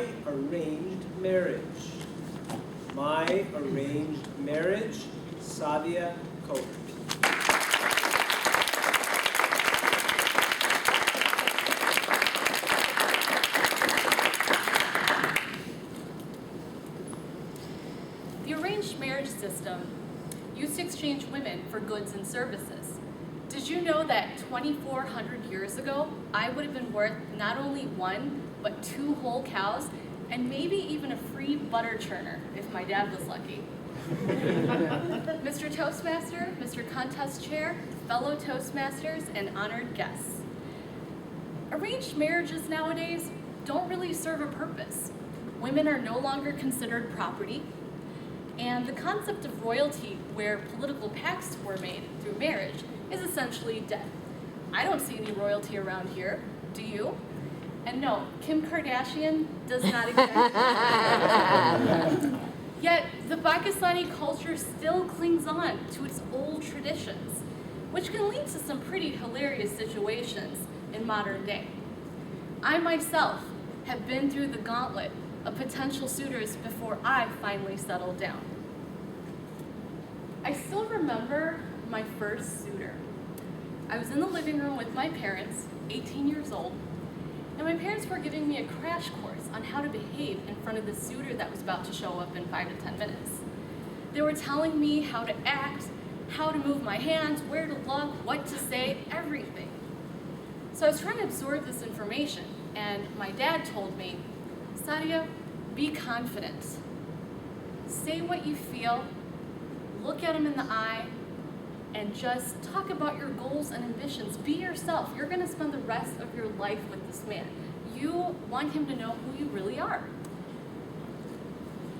my arranged marriage. My arranged marriage, Sadia Koch. The arranged marriage system used to exchange women for goods and services. Did you know that 2,400 years ago, I would have been worth not only 1, but 2 whole cows, and maybe even a free butter churner if my dad was lucky. Mr. Toastmaster, Mr. Contest Chair, fellow Toastmasters, and honored guests. Arranged marriages nowadays don't really serve a purpose. Women are no longer considered property, and the concept of royalty, where political pacts were made through marriage, is essentially dead. I don't see any royalty around here, do you? And no, Kim Kardashian does not exist. Yet, the Pakistani culture still clings on to its old traditions, which can lead to some pretty hilarious situations in modern day. I myself have been through the gauntlet of potential suitors before I finally settled down. I still remember my first suitor. I was in the living room with my parents, 18 years old, and my parents were giving me a crash course on how to behave in front of the suitor that was about to show up in 5 to 10 minutes. They were telling me how to act, how to move my hands, where to look, what to say, everything. So I was trying to absorb this information, and my dad told me, Sadia, be confident. Say what you feel, look at him in the eye, and just talk about your goals and ambitions. Be yourself. You're going to spend the rest of your life with this man. You want him to know who you really are.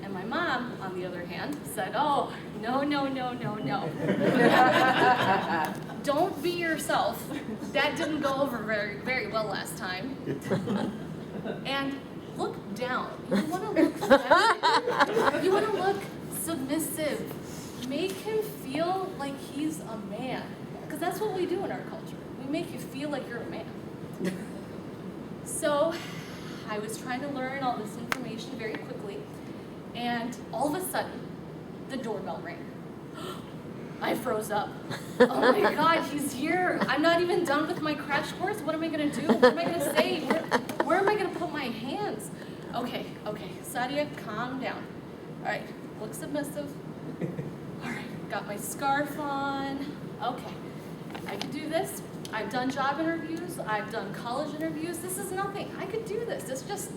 And my mom, on the other hand, said, oh, no. Don't be yourself. That didn't go over very, very well last time. And look down. You want to look feminine. You want to look submissive. Make him feel like he's a man, because that's what we do in our culture. We make you feel like you're a man. So I was trying to learn all this information very quickly, and all of a sudden, the doorbell rang. I froze up. Oh my God, he's here. I'm not even done with my crash course. What am I going to do? What am I going to say? Where am I going to put my hands? Okay, Sadia, calm down. All right, look submissive. All right, got my scarf on. Okay, I can do this. I've done job interviews. I've done college interviews. This is nothing. I could do this. It's just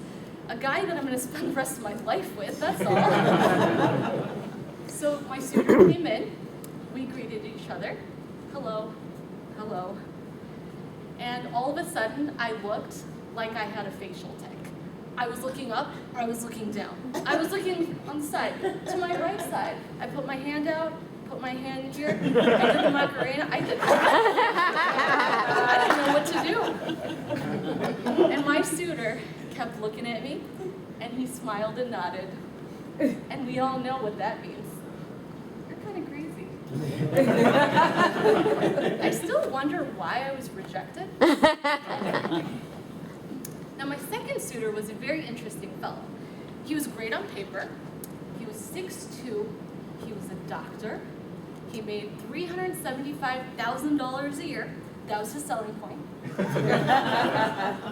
a guy that I'm going to spend the rest of my life with, that's all. So my suitor came in. We greeted each other. Hello. And all of a sudden, I looked like I had a facial tick. I was looking up, I was looking down. I was looking on the side, to my right side. I put my hand out, put my hand here, I did the Macarena, I didn't know what to do. And my suitor kept looking at me, and he smiled and nodded. And we all know what that means. You're kind of crazy. I still wonder why I was rejected. Now, my second suitor was a very interesting fellow. He was great on paper. He was 6'2". He was a doctor. He made $375,000 a year. That was his selling point.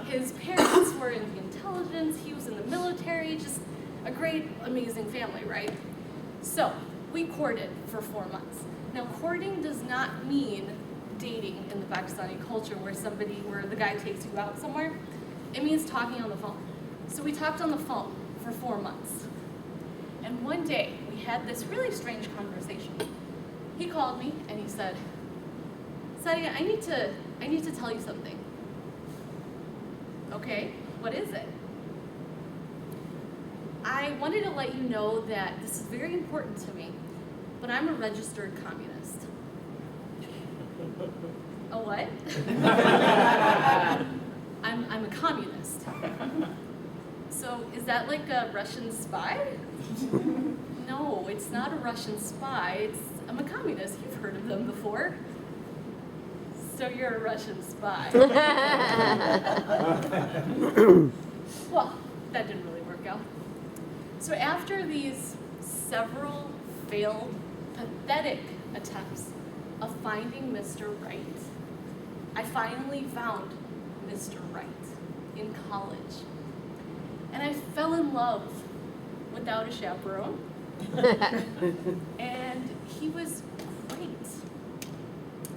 His parents were in the intelligence. He was in the military. Just a great, amazing family, right? So we courted for 4 months. Now, courting does not mean dating in the Pakistani culture where the guy takes you out somewhere. It means talking on the phone. So we talked on the phone for 4 months. And one day, we had this really strange conversation. He called me and he said, Sadia, I need to tell you something. Okay, what is it? I wanted to let you know that this is very important to me, but I'm a registered communist. A what? I'm a communist. So is that like a Russian spy? No, it's not a Russian spy. I'm a communist. You've heard of them before. So you're a Russian spy. Well, that didn't really work work out. So after these several failed, pathetic attempts of finding Mr. Right, I finally found Mr. Right in college. And I fell in love without a chaperone. And he was great.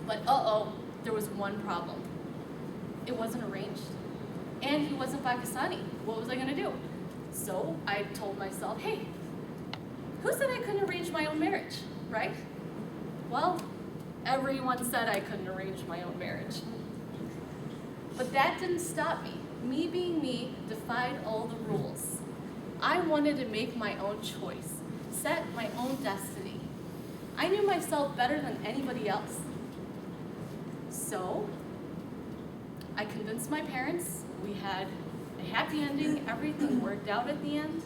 But there was one problem. It wasn't arranged. And he wasn't Pakistani. What was I gonna do? So I told myself, hey, who said I couldn't arrange my own marriage, right? Well, everyone said I couldn't arrange my own marriage. But that didn't stop me. Me being me defied all the rules. I wanted to make my own choice, set my own destiny. I knew myself better than anybody else. So I convinced my parents. We had a happy ending. Everything worked out at the end.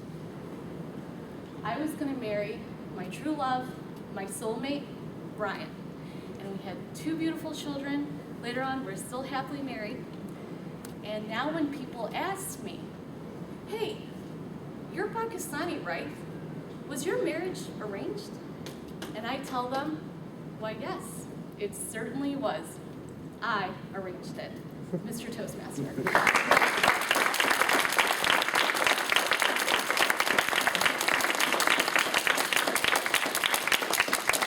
I was going to marry my true love, my soulmate, Brian. And we had 2 beautiful children. Later on, we're still happily married. And now when people ask me, hey, you're Pakistani, right? Was your marriage arranged? And I tell them, why, yes, it certainly was. I arranged it. Mr. Toastmaster.